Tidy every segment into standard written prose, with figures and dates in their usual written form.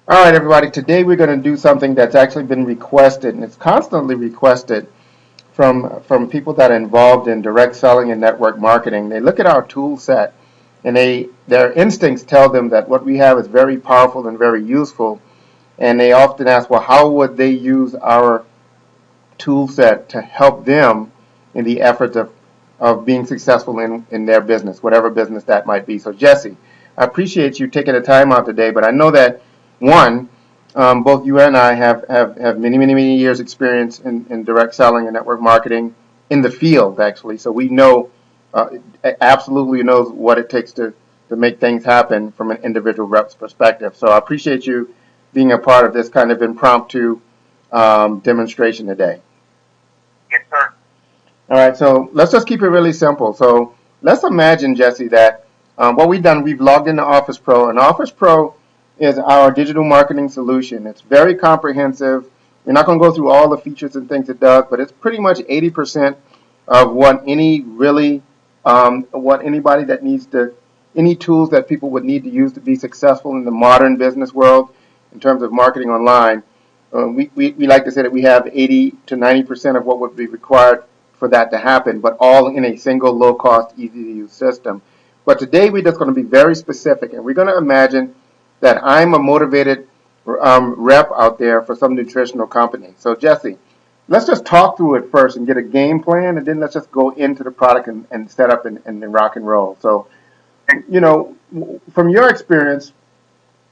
All right, everybody. Today we're going to do something that's actually been requested, and it's constantly requested from people that are involved in direct selling and network marketing. They look at our tool set, and their instincts tell them that what we have is very powerful and very useful. And they often ask, well, how would they use our tool set to help them in the efforts of being successful in their business, whatever business that might be. So, Jesse, I appreciate you taking the time out today, but I know that, one, both you and I have many years experience in direct selling and network marketing in the field, actually. So we know, absolutely knows what it takes to make things happen from an individual rep's perspective. So I appreciate you being a part of this kind of impromptu demonstration today. Yes, sir. All right, so let's just keep it really simple. So let's imagine, Jesse, that what we've done, we've logged into officePRO, and officePRO is our digital marketing solution. It's very comprehensive. We're not going to go through all the features and things it does, but it's pretty much 80% of what what anybody that needs to, any tools that people would need to use to be successful in the modern business world in terms of marketing online. We like to say that we have 80 to 90% of what would be required for that to happen, but all in a single low-cost, easy-to-use system. But today we're just going to be very specific, and we're going to imagine that I'm a motivated rep out there for some nutritional company. So Jesse, let's just talk through it first and get a game plan, and then let's just go into the product and set up and rock and roll. So, from your experience,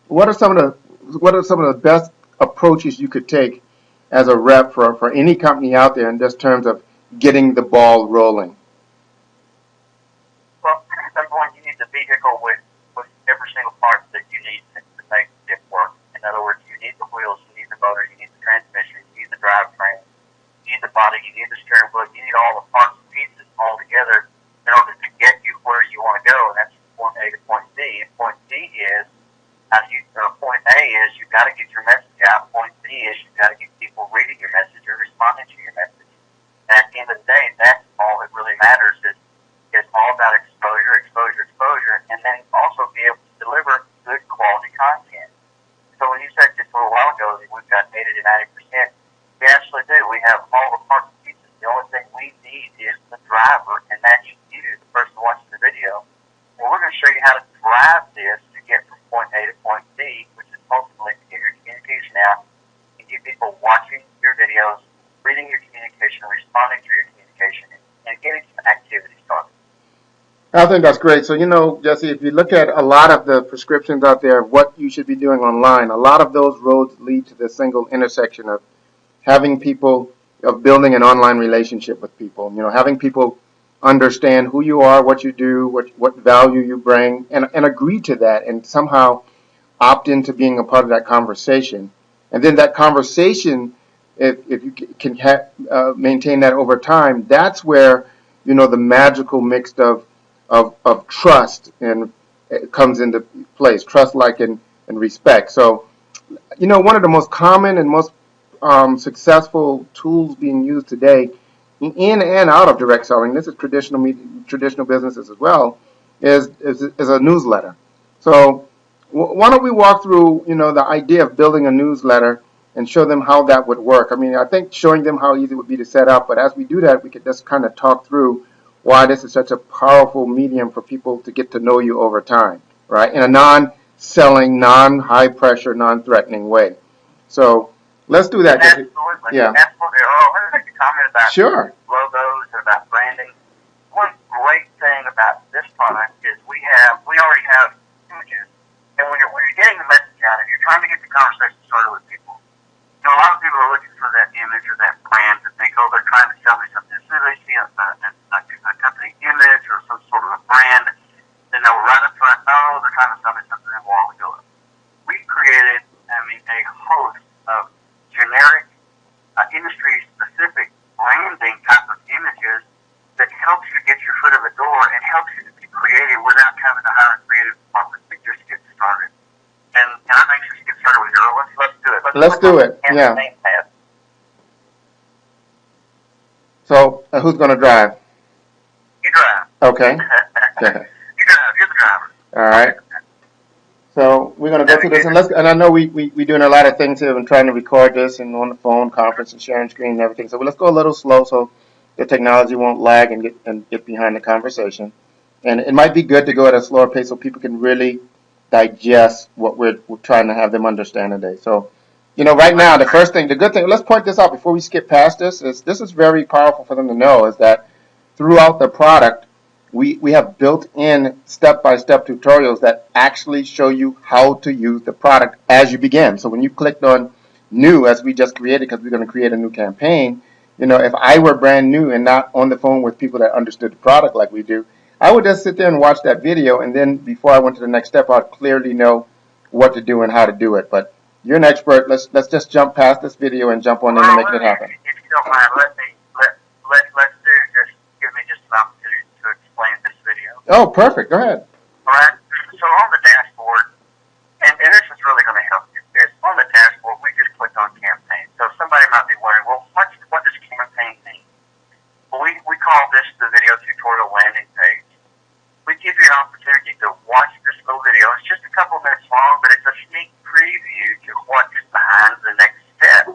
what are some of the best approaches you could take as a rep for any company out there in just terms of getting the ball rolling? Well, number one, you need the vehicle with every single part that you need to make it work. In other words, you need the wheels, you need the motor, you need the transmission, you need the drivetrain, you need the body, you need the steering wheel, you need all the parts and pieces all together in order to get you where you want to go, and that's point A to point B. And point B is, point A is you've got to get your message out. Point B is you've got to get people reading your message or responding to your message. And at the end of the day, that's all that really matters is all about exposure, and then also be able to deliver good quality content. So when you said just a little while ago that we've got 80 to 90%, we actually do. We have all the parts and pieces. The only thing we need is the driver, and that's you, the person watching the video. And we're going to show you how to drive this to get from point A to point B, which is ultimately to get your communication out and get people watching your videos, reading your communication, responding to your communication, and getting some activity started. I think that's great. So, Jesse, if you look at a lot of the prescriptions out there of what you should be doing online, a lot of those roads lead to the single intersection of of building an online relationship with people, having people understand who you are, what you do, what value you bring, and agree to that and somehow opt into being a part of that conversation. And then that conversation, if you can maintain that over time, that's where, the magical mix of trust and it comes into place, trust, like, and respect. So, one of the most common and most successful tools being used today in and out of direct selling, this is traditional businesses as well, is a newsletter. So why don't we walk through, the idea of building a newsletter and show them how that would work. I mean, I think showing them how easy it would be to set up, but as we do that, we could just kind of talk through why this is such a powerful medium for people to get to know you over time, right? In a non-selling, non-high pressure, non-threatening way. So let's do that. Absolutely. Yeah. Absolutely. Oh, let me make a comment about Sure. logos or about branding. One great thing about this product is we already have images. And when you're getting the message out and you're trying to get the conversation started with people, a lot of people are looking for that image or that brand to think, oh, they're trying to sell me something. As soon as they see a company image or some sort of a brand, then they'll right up front, oh, they're trying to sell me something, and we'll go up. We created, a host of generic, industry-specific branding type of images that helps you get your foot in the door and helps you to be creative without having to hire a creative department to just get started. And I'm anxious to get started with you. Let's do it. Let's do it. Yeah. So who's going to drive? You drive. Okay. You drive. You're the driver. All right. So we're going to go through this, and I know we're doing a lot of things here and trying to record this and on the phone conference and sharing screen and everything. So let's go a little slow so the technology won't lag and get behind the conversation. And it might be good to go at a slower pace so people can really digest what we're trying to have them understand today. So, right now, the good thing, let's point this out before we skip past this is very powerful for them to know, is that throughout the product, we have built-in step-by-step tutorials that actually show you how to use the product as you begin. So when you clicked on new, as we just created, because we're going to create a new campaign, if I were brand new and not on the phone with people that understood the product like we do, I would just sit there and watch that video, and then before I went to the next step, I'd clearly know what to do and how to do it. But you're an expert. Let's just jump past this video and jump on in and make it happen. If you don't mind, let's do just give me just an opportunity to explain this video. Oh, perfect. Go ahead. All right. So on the dashboard, and this is really going to help you. Is on the dashboard, we just clicked on campaign. So somebody might be wondering, well, what does campaign mean? Well, we call this the video tutorial landing page. We give you an opportunity to watch this little video. It's just a couple minutes long, but it's a sneak preview to what is behind the next step.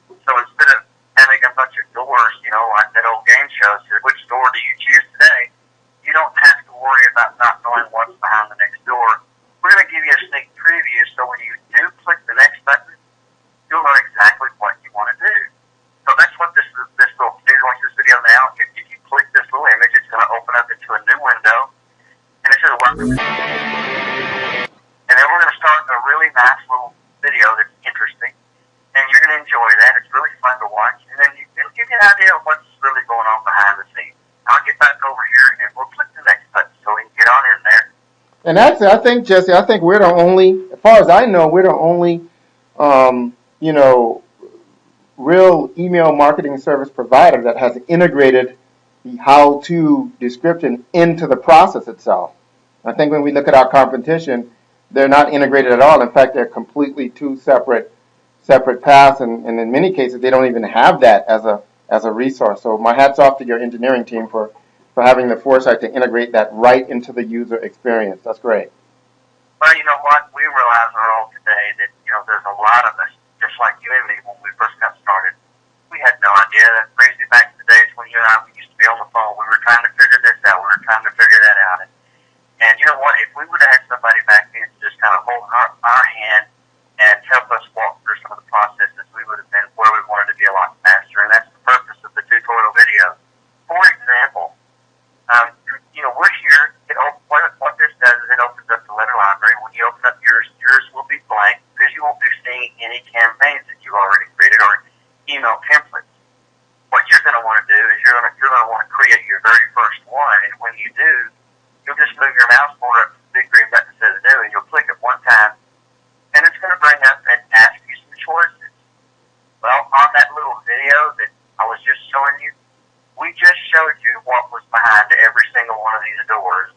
So instead of having a bunch of doors, like that old game show says, which door do you choose today? You don't have to worry about not knowing what's behind the next door. We're going to give you a sneak preview, so when you do click the next button, you'll know exactly what you want to do. So that's what this little, if you watch this video now, if you click this little image, it's going to open up into a new window. And it says welcome. And then we're going to start a really nice little video that's interesting. And you're going to enjoy that. It's really fun to watch. And then it'll give you an idea of what's really going on behind the scenes. I'll get back over here and we'll click the next button so we can get on in there. And actually, I think, Jesse, we're the only, as far as I know, we're the only, real email marketing service provider that has integrated the how-to description into the process itself. I think when we look at our competition, they're not integrated at all. In fact, they're completely two separate paths, and in many cases, they don't even have that as a resource. So my hat's off to your engineering team for having the foresight to integrate that right into the user experience. That's great. Well, you know what? We realize our own today that, there's a lot of us, just like you and me, when we first got started. We had no idea. That brings me back to the days when you and I used to be on the phone. We were trying to figure this out. We were trying to figure that out. And you know what? If we would have had somebody back then to just kind of hold our hand and help us walk through some of the processes, we would have been where we wanted to be a lot faster. And that's the purpose of the tutorial video. For example, we're here. What this does is it opens up the letter library. When you open up yours will be blank because you won't be seeing any campaigns that you've already created or email templates. What you're going to want to do is you're going to want to create your very first one, and when you do, you'll just move your mouse pointer up to the big green button that says new, and you'll click it one time, and it's going to bring up and ask you some choices. Well, on that little video that I was just showing you, we just showed you what was behind every single one of these doors.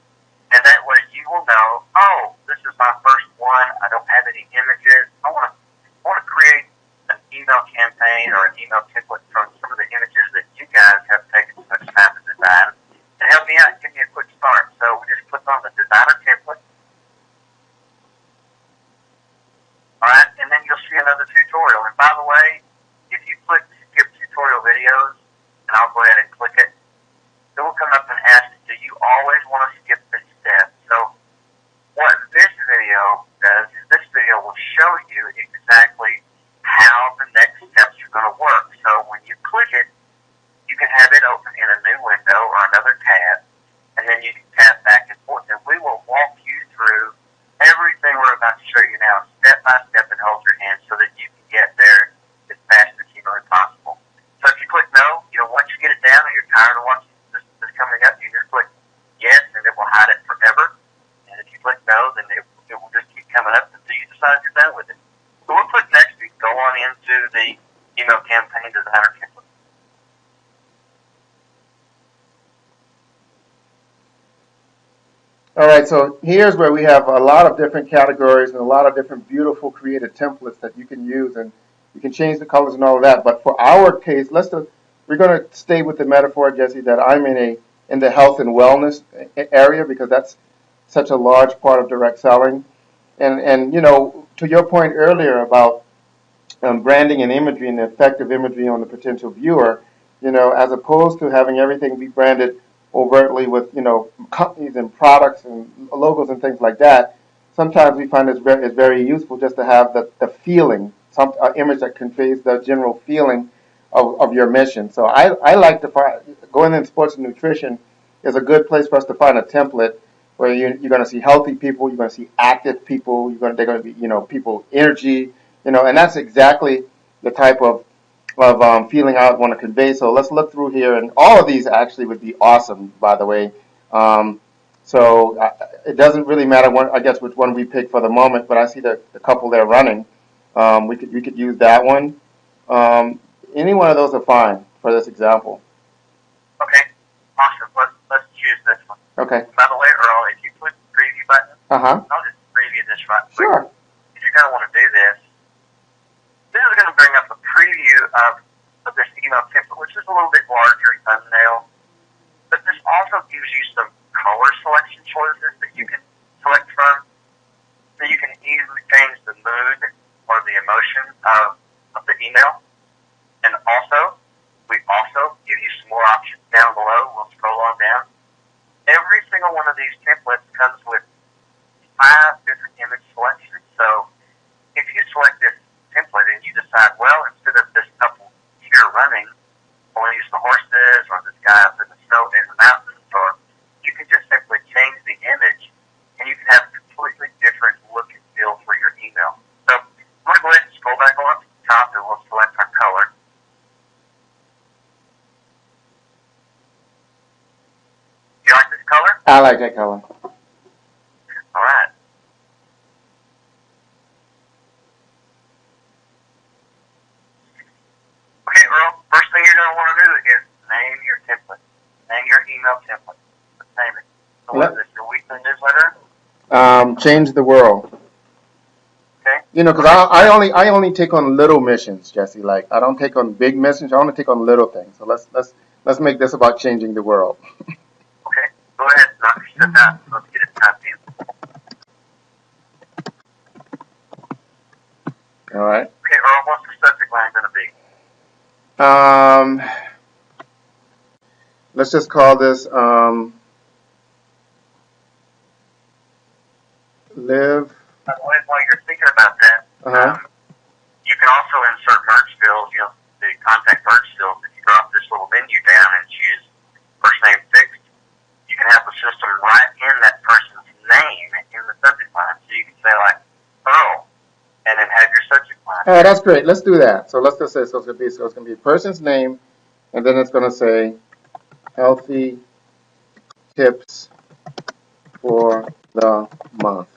And that way you will know, oh, this is my first one. I don't have any images. I want to create an email campaign or an email template from some of the images that you guys have taken so much time to design. And help me out, give me a quick start. So we just click on the designer template. All right, and then you'll see another tutorial. And by the way, if you click skip tutorial videos, and I'll go ahead and click it, it will come up and ask, do you always want to skip this step? So what this video does is this video will show you exactly how the next steps are going to work. So when you click it, you can have it open in a new window or another tab, and then you can tap back and forth, and we will walk you through everything we're about to show you now, step by step, and hold your hand so that you can get there as fast as humanly possible. So if you click no, once you get it down and you're tired of watching this coming up, you just click yes, and it will hide it forever. And if you click no, then it will just keep coming up until you decide you're done with it. So we'll click next week, go on into the email campaign designer template. All right, so here's where we have a lot of different categories and a lot of different beautiful creative templates that you can use, and you can change the colors and all of that. But for our case, we're going to stay with the metaphor, Jesse, that I'm in the health and wellness area because that's such a large part of direct selling. And to your point earlier about branding and imagery and effective imagery on the potential viewer, as opposed to having everything be branded overtly with, companies and products and logos and things like that, sometimes we find it's very useful just to have the feeling, some image that conveys the general feeling of your mission. So I like to find, going in sports and nutrition is a good place for us to find a template where you're going to see healthy people, you're going to see active people, they're going to be, people energy, and that's exactly the type of feeling I want to convey. So let's look through here, and all of these actually would be awesome, by the way. It doesn't really matter, I guess, which one we pick for the moment, but I see the couple there running. We could use that one. Any one of those are fine for this example. Okay, awesome. Let's choose this one. Okay. By the way, Earl, if you click the preview button, I'll just preview this right quick. Sure. If you're going to want to do this, this is going to bring up a preview of this email template, which is a little bit larger thumbnail. But this also gives you some color selection choices that you can select from, so you can easily change the mood or the emotion of the email. And we also give you some more options down below. We'll scroll on down. Every single one of these templates comes with 5 different image selections. So if you select this template and you decide, well, instead of this couple here running, I want to use the horses or this guy up in the snow in the mountains, or you can just simply change the image and you can have a completely different look and feel for your email. So I'm going to go ahead and scroll back on to the top and we'll select our color. You like this color? I like that color. All right. Okay, Earl, first thing you're going to want to do is name your template. Name your email template. Let's name it. So what is this, your weekly newsletter? Change the world. Okay. Because I only take on little missions, Jesse. Like, I don't take on big missions. I only take on little things. So let's make this about changing the world. Okay. Go ahead, knock your stuff out. Let's get it typed in. All right. Okay, Earl, what's the subject line going to be? Let's just call this live. By the way, while you're thinking about that, you can also insert merge fields, the contact merge fields. If you drop this little menu down and choose first name fixed, you can have the system write in that person's name in the subject line. So you can say like Earl, and then have your subject line. Oh, that's great. Let's do that. So let's just say it's going to be a person's name, and then it's going to say healthy tips for the month.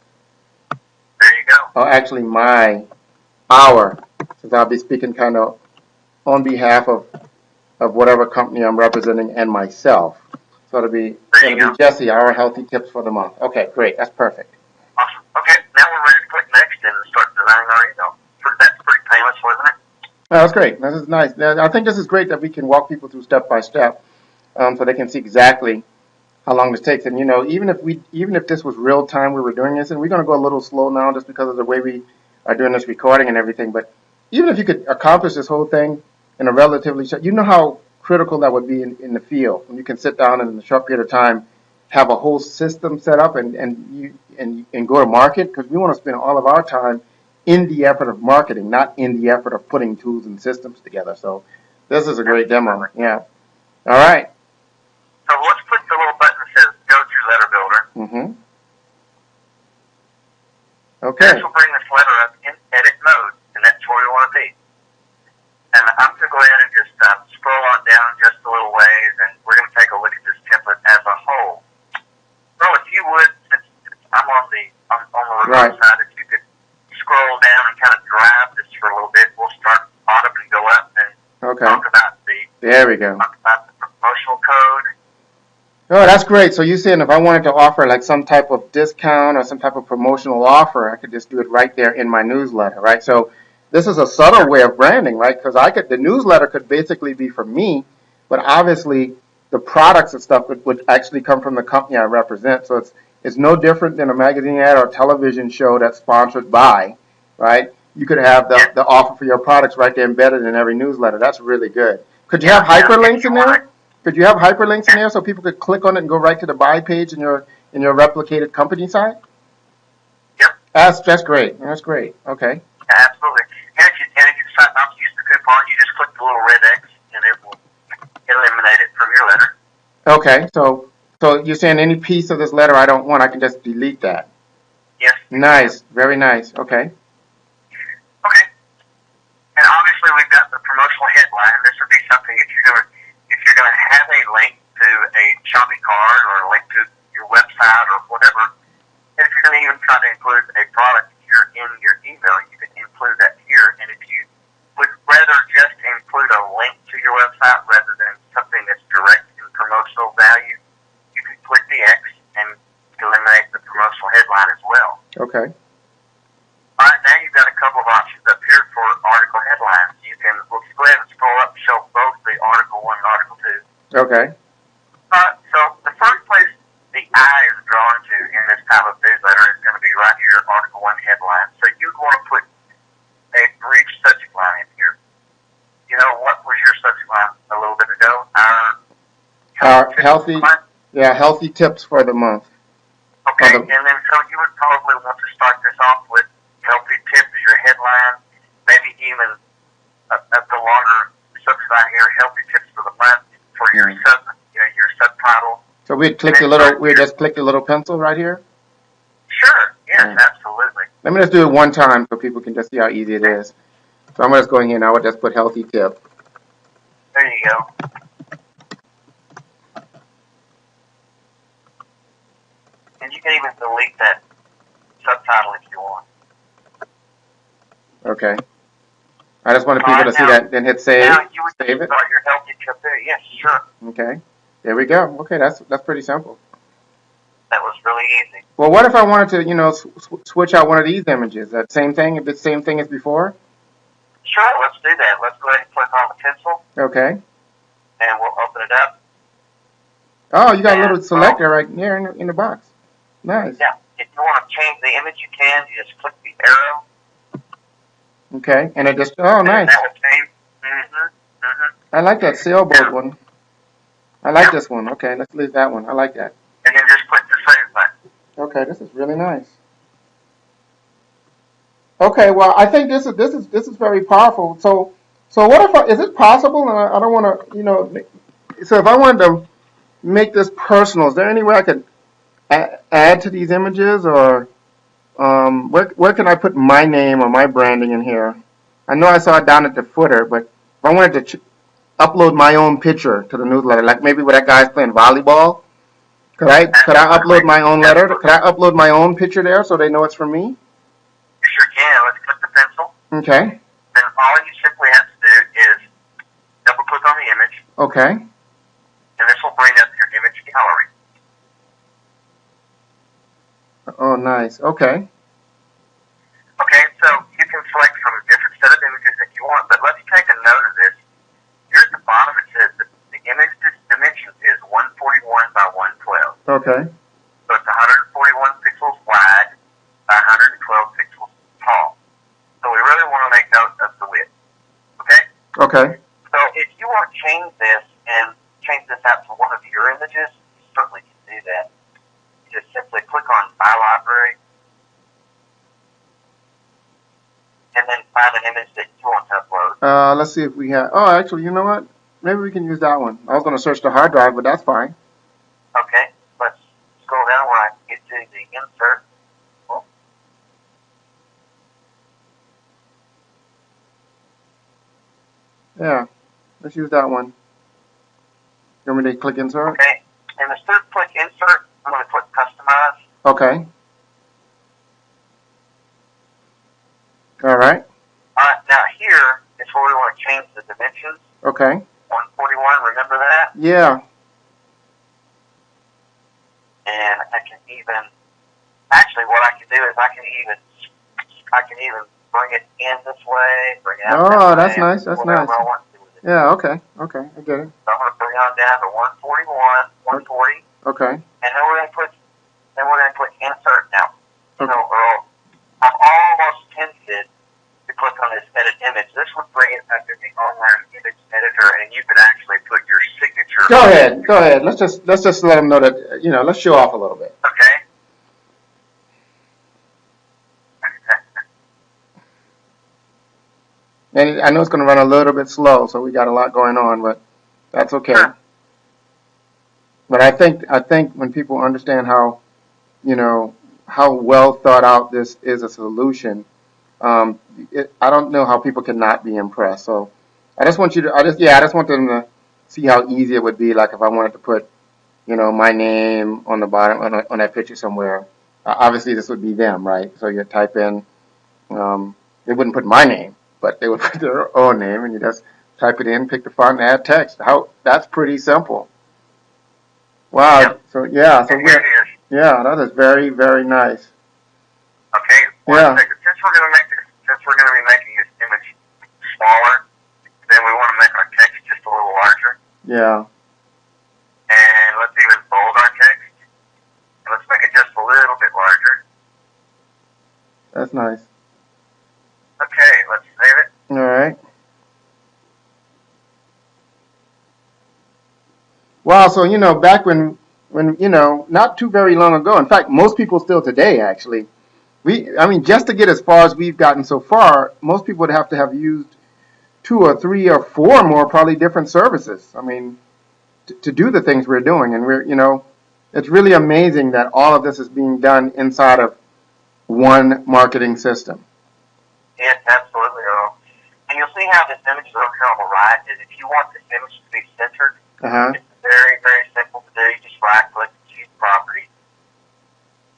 There you go. Oh, actually, since I'll be speaking kind of on behalf of whatever company I'm representing and myself. So it'll be Jesse, our healthy tips for the month. Okay, great. That's perfect. Awesome. Okay, now we're ready to click next and start designing our email. That's pretty painless, wasn't it? Oh, that's great. This is nice. I think this is great that we can walk people through step by step, so they can see exactly how long this takes. And even if this was real time we were doing this, and we're going to go a little slow now just because of the way we are doing this recording and everything. But even if you could accomplish this whole thing in a relatively short, how critical that would be in the field when you can sit down and in a short period of time have a whole system set up and go to market, because we want to spend all of our time in the effort of marketing, not in the effort of putting tools and systems together. So this is a great demo. Yeah. All right. So let's click the little button that says Go to Letter Builder. Mm-hmm. Okay. This will bring this letter up in edit mode, and that's where we want to be. And I'm going to go ahead and just scroll on down just a little ways, and we're going to take a look at this template as a whole. So if you would, since I'm on the remote side, if you could scroll down and kind of drive this for a little bit, we'll start bottom and go up and talk about talk about the promotional code. Oh, that's great. So you're saying if I wanted to offer like some type of discount or some type of promotional offer, I could just do it right there in my newsletter, right? So this is a subtle way of branding, right? Because the newsletter could basically be for me, but obviously the products and stuff would actually come from the company I represent. So It's no different than a magazine ad or a television show that's sponsored by, right? You could have the offer for your products right there embedded in every newsletter. That's really good. Could you have hyperlinks in there? Could you have hyperlinks in there so people could click on it and go right to the buy page in your replicated company site? Yep. That's great. That's great. Okay. Absolutely. And if you decide not to use the coupon, you just click the little red X and it will eliminate it from your letter. Okay. So you're saying any piece of this letter I don't want, I can just delete that? Yes. Nice. Very nice. Okay. Okay. And obviously we've got the promotional headline. This would be something if you're gonna have a link to a shopping cart or a link to your website or whatever. And if you're gonna even try to include a product here in your email, you can include that here. And if you would rather just include a link to your website rather than something that's direct in promotional value, you can click the X and eliminate the promotional headline as well. Okay. All right, now you've got a couple of options up here for article headlines. You can go ahead and scroll up and show both the Article 1 and Article 2. Okay. So the first place the eye is drawn to in this type of newsletter is going to be right here, Article 1 headline. So you want to put a brief subject line in here. You know, what was your subject line a little bit ago? Our healthy tips for the month. Okay, and then so you would probably want to start this off with healthy tips as your headline, maybe even the longer subline here, healthy tips for the month for your your subtitle. So we'd just click the little pencil right here? Sure, yes, absolutely. Let me just do it one time so people can just see how easy it is. So I'm just going here now, I would just put healthy tip. There you go. And you can even delete that subtitle if you want. Okay. I just wanted people to see that, then hit save. Now you would save it. Start your healthy tip there. Yes, sure. Okay. There we go. Okay, that's pretty simple. That was really easy. Well, what if I wanted to, switch out one of these images? That same thing, the same thing as before? Sure, let's do that. Let's go ahead and click on the pencil. Okay. And we'll open it up. Oh, you got a little selector right there in the box. Nice. Yeah. If you want to change the image, you can. You just click the arrow. Okay, and it just, oh, nice. That would change. I like that sailboat one. I like this one. Okay, let's leave that one. I like that. And then just click the save button. Okay, this is really nice. Okay, well, I think this is very powerful. So what if is it possible? And I don't want to, so if I wanted to make this personal, is there any way I could add to these images, or where can I put my name or my branding in here? I know I saw it down at the footer, but if I wanted to upload my own picture to the newsletter, like maybe where that guy's playing volleyball, could I upload my own letter? Could I upload my own picture there so they know it's from me? You sure can. Let's click the pencil. Okay. Then all you simply have to do is double click on the image. Okay. And this will bring up your image gallery. Oh, nice. Okay. Okay, so you can select from a different set of images if you want, but let's take a note of this. Here at the bottom it says that the image dimensions is 141 by 112. Okay. So it's 141 pixels wide by 112 pixels tall. So we really want to make note of the width. Okay? Okay. So if you want to change this and change this out to one of your images, you certainly can do that. You just simply click on My Library and then find an image that you want to upload. Let's see if we have. Oh, actually, you know what? Maybe we can use that one. I was going to search the hard drive, but that's fine. Okay, let's scroll down where I can get to the insert. Yeah, let's use that one. You want me to click insert? Okay, and instead of click insert, I'm going to click customize. Okay. All right. All right, now here is where we want to change the dimensions. Okay. 141, remember that? Yeah. And I can even, actually what I can do is I can even bring it in this way, bring it out Oh, that that's way, nice. That's nice. I want to do with it. Yeah. Okay. Okay. I get it. So I'm going to bring it on down to 141, 140. Okay. And then we're going to put Then we're going to click Insert Now. Okay. So, Earl, I'm almost tempted to click on this Edit Image. This would bring it up to the online image editor, and you could actually put your signature. Go ahead. Let's just let them know that, let's show off a little bit. Okay. And I know it's going to run a little bit slow, so we got a lot going on, but that's okay. Sure. But I think when people understand how well thought out this is a solution, I don't know how people cannot be impressed. So I just want them to see how easy it would be. Like if I wanted to put, my name on the bottom on that picture somewhere. Obviously, this would be them, right? So you type in, they wouldn't put my name, but they would put their own name, and you just type it in, pick the font, and add text. That's pretty simple. Wow. Yep. So that is very, very nice. Okay. Yeah. Since we're going to be making this image smaller, then we want to make our text just a little larger. Yeah. And let's even bold our text. And let's make it just a little bit larger. That's nice. Okay, let's save it. All right. Wow, so, back when, not too very long ago, in fact, most people still today, actually, just to get as far as we've gotten so far, most people would have to have used 2 or 3 or 4 more probably different services. To do the things we're doing. And it's really amazing that all of this is being done inside of one marketing system. Yes, absolutely, Earl. And you'll see how this image is over here on the right is if you want this image to be centered, it's very, very simple to do. You just right-click, choose properties.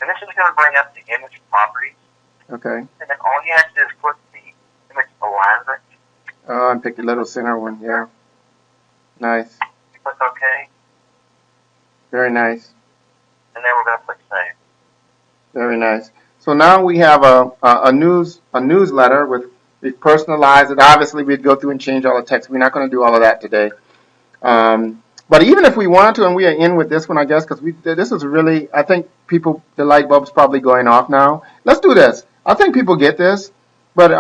And this is going to bring up the image properties. Okay. And then all you have to do is click the image alignment. Oh, and pick the little center one, yeah. Nice. Click OK. Very nice. And then we're going to click Save. Very nice. So now we have a newsletter we've personalized it. Obviously, we'd go through and change all the text. We're not going to do all of that today. But even if we wanted to, and we are in with this one, I guess, because this is really, I think the light bulb's probably going off now. Let's do this. I think people get this, but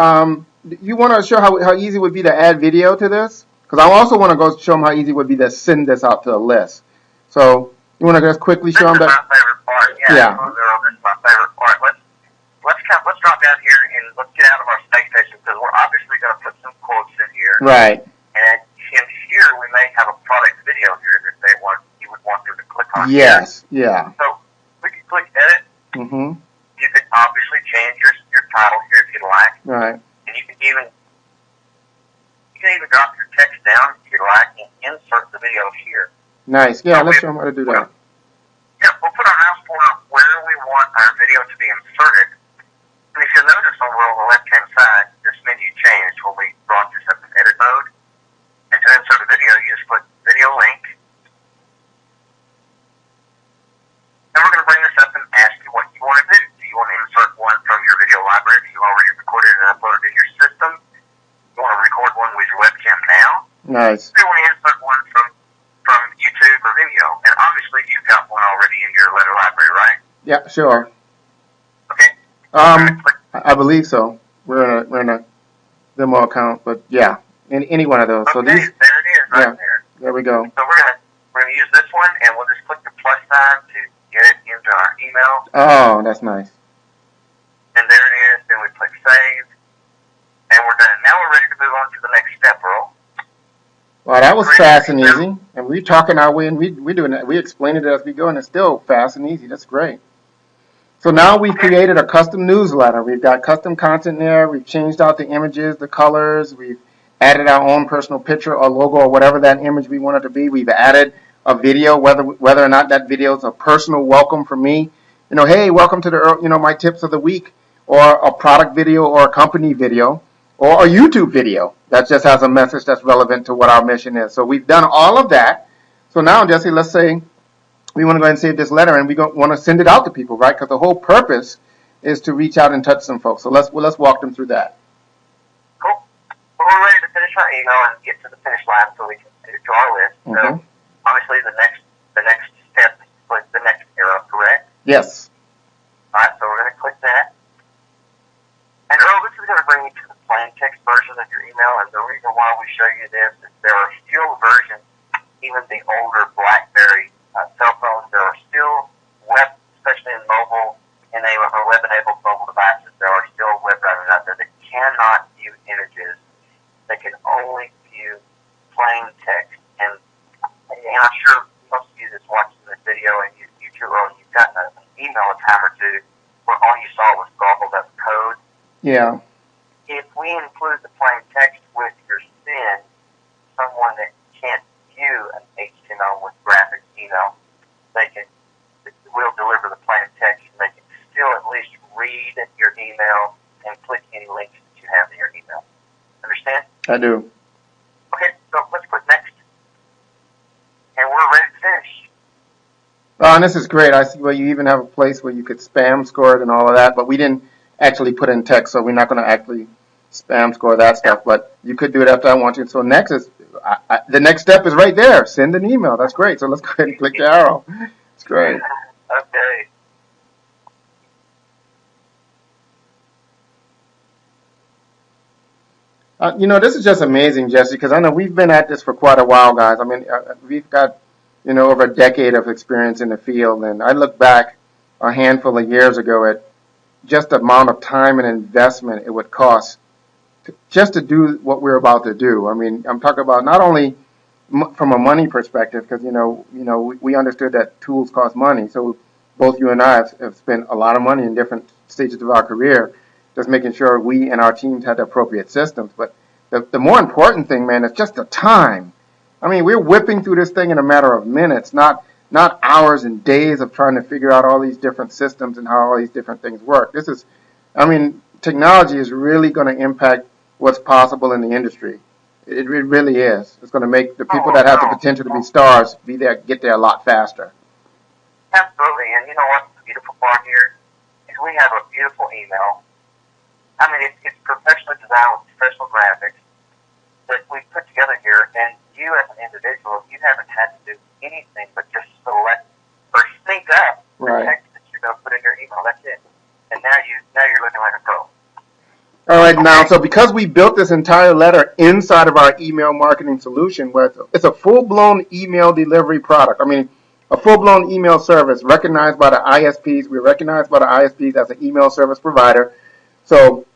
you want to show how easy it would be to add video to this? Because I also want to go show them how easy it would be to send this out to a list. So you want to just quickly show them that? This is my favorite part. Yeah. This is my favorite part. Let's drop down here and let's get out of our stake station because we're obviously going to put some quotes in here. Right. And in here we may have a product video here that you would want them to click on. Yes. Here. Yeah. So we can click edit. Mm-hmm. You could obviously change your title here if you'd like. Right. And you can even drop your text down if you'd like and insert the video here. Nice. Yeah. Let's show them how to do that. Yeah, we'll put our mouse pointer where we want our video to be inserted. And if you'll notice over on the left-hand side, this menu changed when we brought this up in edit mode. And to insert a video, you just click video link. And we're going to bring this up and ask you what you want to do. Do you want to insert one from your video library that you've already recorded and uploaded in your system? You want to record one with your webcam now? Nice. Do you want to insert one from YouTube or Vimeo? And obviously you've got one already in your letter library, right? Yeah, sure. Okay. I believe so. We're in a demo account, but yeah, any one of those. Okay, So these, there it is, right there. There we go. So we're gonna use this one, and we'll just click the plus sign to get it into our email. Oh, that's nice. And there it is. Then we click save, and we're done. Now we're ready to move on to the next step, Earl. Well, that was fast and easy, and we're talking our way, and we're doing it. We explain it as we go, and it's still fast and easy. That's great. So now we've created a custom newsletter. We've got custom content there. We've changed out the images, the colors. We've added our own personal picture or logo or whatever that image we want it to be. We've added a video, whether or not that video is a personal welcome from me. Hey, welcome to the, my tips of the week, or a product video or a company video or a YouTube video that just has a message that's relevant to what our mission is. So we've done all of that. So now, Jesse, let's say we want to go ahead and save this letter, and we want to send it out to people, right? Because the whole purpose is to reach out and touch some folks. So let's walk them through that. Cool. Well, we're ready to finish our email and get to the finish line so we can send it to our list. So obviously the next step is the next arrow, correct? Yes. All right, so we're going to click that. And Earl, this is going to bring you to the plain text version of your email. And the reason why we show you this is there are still versions, even the older BlackBerry cell phones, there are still web, especially in mobile enabled or web-enabled mobile devices, there are still web browsers out there that cannot view images. They can only view plain text. And I'm sure most of you that's watching this video, and you too, Earl, you've gotten an email a time or two where all you saw was garbled up code. Yeah. If we include the plain text with your SIN, someone that can't view an HTML with graphic email, we'll deliver the plain text, and they can still at least read your email and click any links that you have in your email. Understand? I do. Okay, so let's click next. And we're ready to finish. Oh, and this is great. I see where you even have a place where you could spam score it and all of that, but we didn't actually put in text, so we're not going to actually spam score that stuff, but you could do it after I want you. So next is, the next step is right there. Send an email. That's great. So let's go ahead and click the arrow. It's great. Okay. This is just amazing, Jesse, because I know we've been at this for quite a while, guys. I mean, we've got, over a decade of experience in the field, and I look back a handful of years ago at just the amount of time and investment it would cost just to do what we're about to do. I mean, I'm talking about not only from a money perspective, because we understood that tools cost money. So both you and I have spent a lot of money in different stages of our career, just making sure we and our teams had the appropriate systems. But the more important thing, man, is just the time. I mean, we're whipping through this thing in a matter of minutes, not hours and days of trying to figure out all these different systems and how all these different things work. Technology is really going to impact what's possible in the industry. It really is. It's going to make the people that have the potential to be stars get there a lot faster. Absolutely. And you know what? The beautiful part here is we have a beautiful email. I mean, it's professionally designed with professional graphics that we've put together here. And you as an individual, you haven't had to do anything but just select or sync up the text that you're going to put in your email. That's it. And now you're looking like a pro. All right, now, so because we built this entire letter inside of our email marketing solution, where it's a full-blown email delivery product. I mean, a full-blown email service recognized by the ISPs. We're recognized by the ISPs as an email service provider. So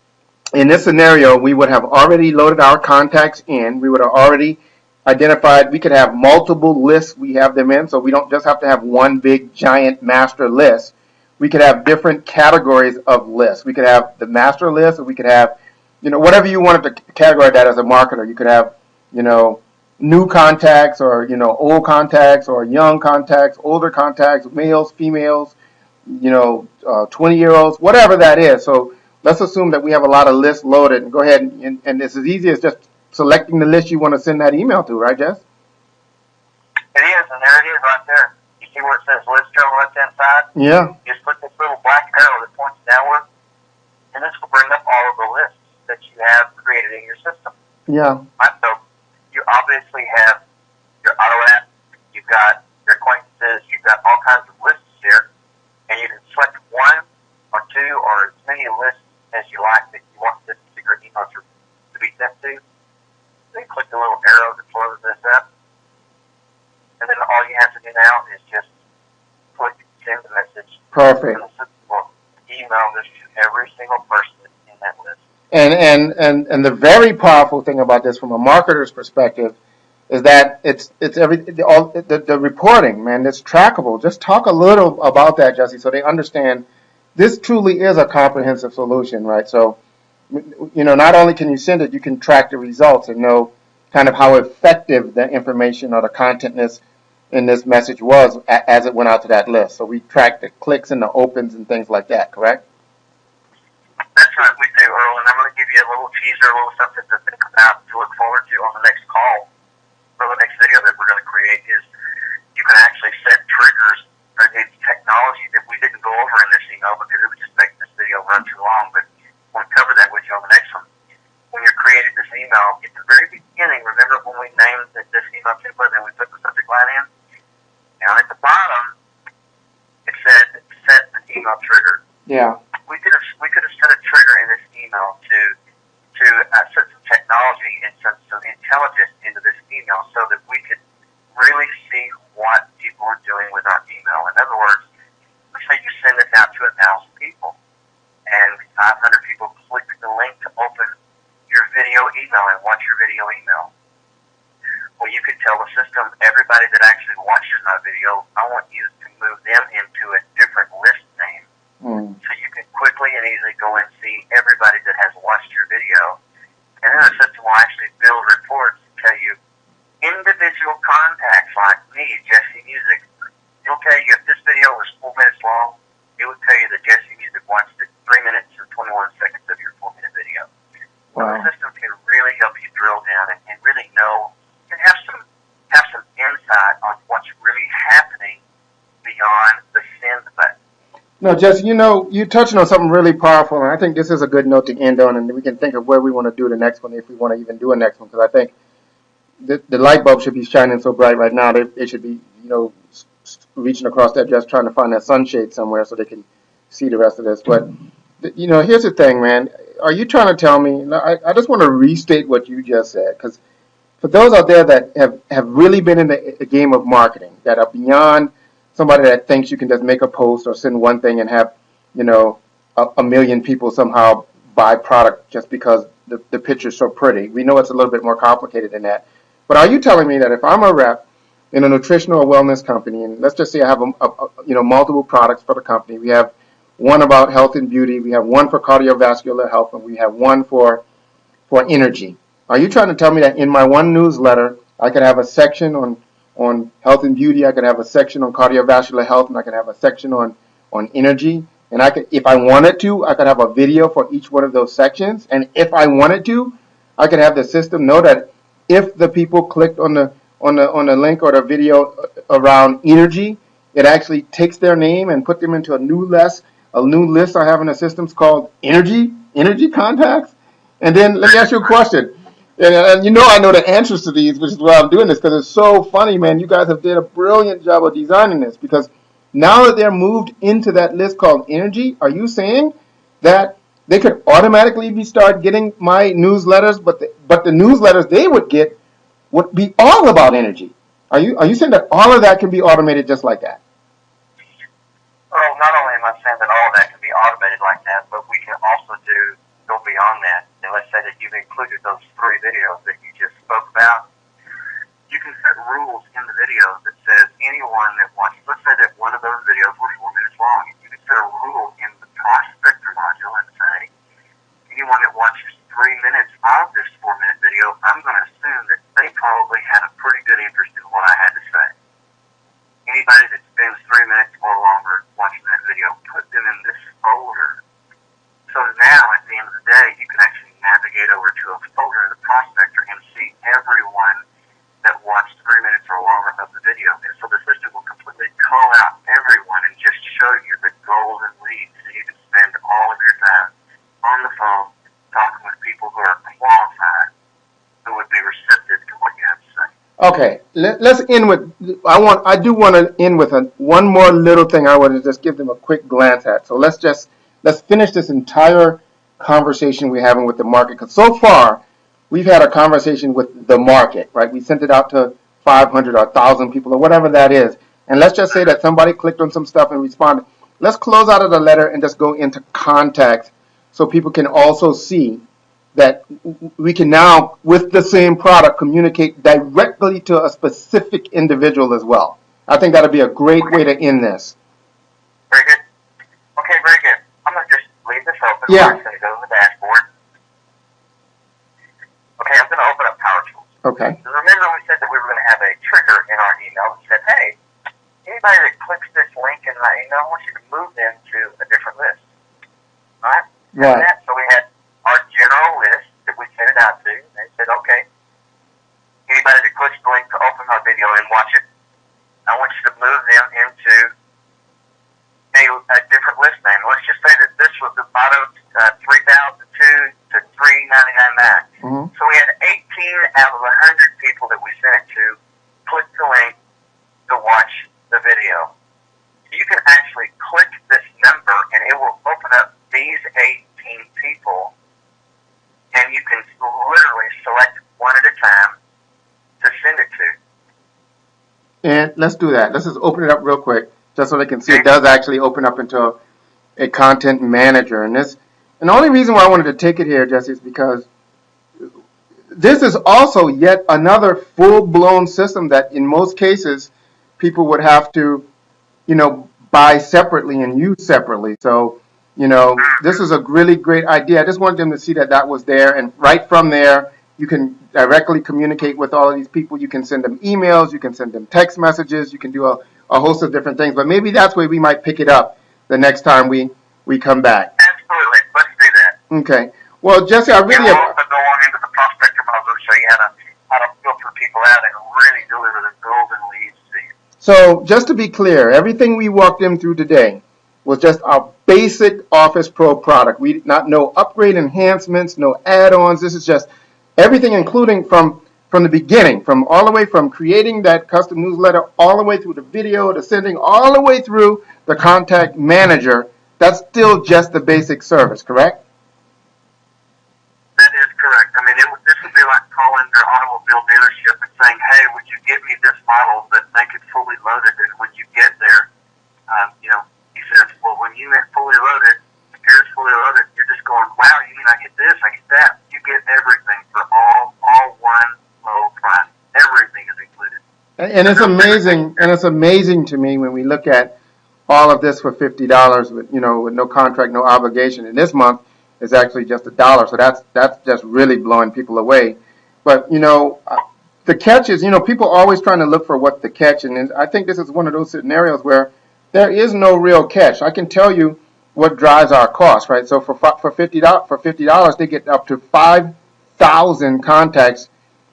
in this scenario, we would have already loaded our contacts in. We would have already identified, we could have multiple lists we have them in, so we don't just have to have one big giant master list. We could have different categories of lists. We could have the master list, or we could have, whatever you wanted to categorize that as a marketer. You could have, new contacts, or, old contacts, or young contacts, older contacts, males, females, 20-year-olds, whatever that is. So let's assume that we have a lot of lists loaded, and go ahead and it's as easy as just selecting the list you want to send that email to, right, Jess? It is, and there it is right there. You see where it says list on the left-hand side? Yeah. Just click this little black arrow that points downward, and this will bring up all of the lists that you have created in your system. Yeah. Right, so you obviously have your auto app, you've got your acquaintances, you've got all kinds of lists here, and you can select one or two or as many lists as you like that you want this particular email to be sent to. Then click the little arrow that closes this up. And then all you have to do now is just click send the message. Perfect. And the system will email this to every single person in that list. And the very powerful thing about this from a marketer's perspective is that the reporting, man, it's trackable. Just talk a little about that, Jesse, so they understand this truly is a comprehensive solution, right? So, not only can you send it, you can track the results and know kind of how effective the information or the content in this message was as it went out to that list. So we track the clicks and the opens and things like that, correct? That's right, we do, Earl, and I'm going to give you a little teaser, a little something to think about, to look forward to on the next call, or the next video that we're going to create is you can actually set triggers or it's technology that we didn't go over in this email because it would just make this video run too long, but we'll cover that with you on the next one. When you're creating this email, at the very beginning, remember when we named this email template and we put the subject line in? Down at the bottom, it said set email trigger. Yeah. We could have set a trigger in this email to set some technology and some intelligence into this email so that we could really see what people are doing with our email. In other words, let's say you send this out to 1,000 people, and 500 people click the link to open your video email and watch your video email. Well, you could tell the system, everybody that actually watches my video, I want you to move them into a different list name. So you can quickly and easily go and see everybody that has watched your video. And then the system will actually build reports and tell you individual contacts like me, Jesse Music. It'll tell you if this video was 4 minutes long, it would tell you that Jesse Music watched it 3 minutes and 21 seconds of your 4-minute video. Wow. So the system can really help you drill down and really know and have some insight on what's really happening beyond the send button. No, Jesse, you're touching on something really powerful, and I think this is a good note to end on, and we can think of where we want to do the next one if we want to even do a next one, because I think the light bulb should be shining so bright right now. They should be, reaching across that dress trying to find that sunshade somewhere so they can see the rest of this. But, here's the thing, man. Are you trying to tell me, I just want to restate what you just said, because for those out there that have really been in the game of marketing, that are beyond somebody that thinks you can just make a post or send one thing and have, a million people somehow buy product just because the picture's so pretty. We know it's a little bit more complicated than that. But are you telling me that if I'm a rep in a nutritional or wellness company, and let's just say I have multiple products for the company, we have one about health and beauty, we have one for cardiovascular health, and we have one for energy. Are you trying to tell me that in my one newsletter, I could have a section on health and beauty, I could have a section on cardiovascular health, and I could have a section on energy, and I could, if I wanted to, I could have a video for each one of those sections, and if I wanted to, I could have the system know that if the people clicked on the link or the video around energy, it actually takes their name and put them into a new list I have in the systems called energy contacts. And then let me ask you a question. And I know the answers to these, which is why I'm doing this, because it's so funny, man. You guys have did a brilliant job of designing this, because now that they're moved into that list called energy, are you saying that they could automatically start getting my newsletters, but the newsletters they would get would be all about energy? Are you saying that all of that can be automated just like that? Well, not only am I saying that all of that can be automated like that, but we can also go beyond that. And let's say that you've included those 3 videos that you just spoke about. You can set rules in the videos that says anyone that watches, let's say that one of those videos was 4 minutes long. You can set a rule in the prospector module and say, anyone that watches 3 minutes of this 4-minute video, I'm going to assume that they probably had a pretty good interest in what I had to say. Anybody that spends 3 minutes or longer watching that video, put them in this folder. So now, at the end of the day, you can actually navigate over to a folder in the prospector and see everyone that watched 3 minutes or longer of the video. And so the system will completely call out everyone and just show you the golden leads, so you can spend all of your time on the phone talking with people who are qualified, who would be receptive to what you have to say. Okay, let's end with. I do want to end with one more little thing. I want to just give them a quick glance at. So let's finish this entire conversation we're having with the market, because so far we've had a conversation with the market, right? We sent it out to 500 or 1,000 people or whatever that is, and let's just say that somebody clicked on some stuff and responded. Let's close out of the letter and just go into contacts, so people can also see that we can now, with the same product, communicate directly to a specific individual as well. I think that would be a great way to end this. Very good. Okay, very good. I'm going to just leave this open. Yeah. I'm going to go to the dashboard. Okay, I'm going to open up Power Tools. Okay. So remember we said that we were going to have a trigger in our email that said, hey, anybody that clicks this link in my email, I want you to move them to a different list. All right? Right. So we had our general list that we sent it out to. They said, okay, anybody that clicks the link to open my video and watch it, I want you to move them into a different list name. Let's just say that this was the bottom 3002 to 399 max. Mm-hmm. So we had 18 out of 100 people that we sent it to click the link to watch the video. You can actually click this number it will open up these 18 people, and you can literally select one at a time to send it to. And let's do that. Let's just open it up real quick, just so they can see it does actually open up into a content manager. And the only reason why I wanted to take it here, Jesse, is because this is also yet another full-blown system that in most cases people would have to, buy separately and use separately. So, this is a really great idea. I just wanted them to see that was there. And right from there, you can directly communicate with all of these people. You can send them emails. You can send them text messages. You can do a host of different things. But maybe that's where we might pick it up the next time we come back. Absolutely. Let's do that. Okay. Well, Jesse, I really... We'll also go on into the prospector model to show you how to filter people out and really deliver the golden leads to you. So, just to be clear, everything we walked them through today was just our basic Office Pro product. We did not no upgrade enhancements, no add-ons. This is just everything, including from the beginning, from all the way from creating that custom newsletter, all the way through the video, to sending, all the way through the contact manager. That's still just the basic service, correct? That is correct. I mean, this would be like calling their automobile dealership and saying, "Hey, would you get me this model but make it fully loaded?" And when you get there, he says, "Well, when you get fully loaded, if yours fully loaded, you're just going, wow, you mean I get this, I get that? You get everything for all one low price. Everything is included." And it's amazing. And it's amazing to me when we look at all of this for $50 with no contract, no obligation. And this month is actually just $1. So that's just really blowing people away. But the catch is, people are always trying to look for what the catch, and I think this is one of those scenarios where there is no real catch. I can tell you what drives our cost, right? So for $50, they get up to 5,000 contacts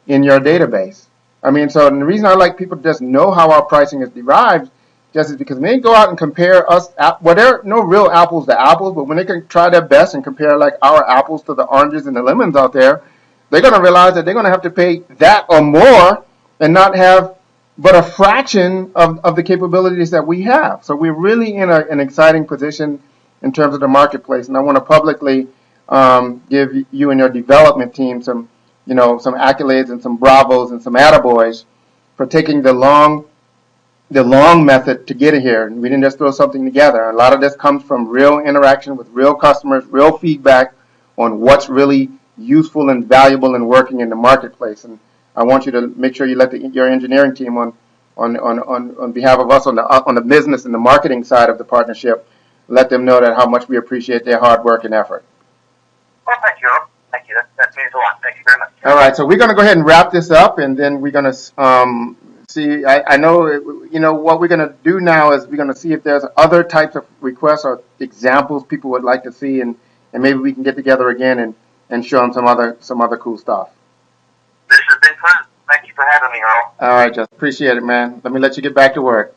in your database. I mean, so the reason I like people to just know how our pricing is derived just is because when they go out and compare us, there are no real apples to apples, but when they can try their best and compare like our apples to the oranges and the lemons out there, they're going to realize that they're going to have to pay that or more and not have but a fraction of the capabilities that we have. So we're really in an exciting position in terms of the marketplace, and I want to publicly give you and your development team some accolades and some bravos and some attaboys for taking the long method to get here. And we didn't just throw something together. A lot of this comes from real interaction with real customers, real feedback on what's really useful and valuable and working in the marketplace. And I want you to make sure you let your engineering team on behalf of us on the business and the marketing side of the partnership, let them know that how much we appreciate their hard work and effort. Well, thank you. Thank you. That means a lot. Thank you very much. All right, so we're going to go ahead and wrap this up, and then we're going to see. I know what we're going to do now is we're going to see if there's other types of requests or examples people would like to see, and maybe we can get together again and show them some other cool stuff. This has been fun. Thank you for having me, Earl. All right, just appreciate it, man. Let me let you get back to work.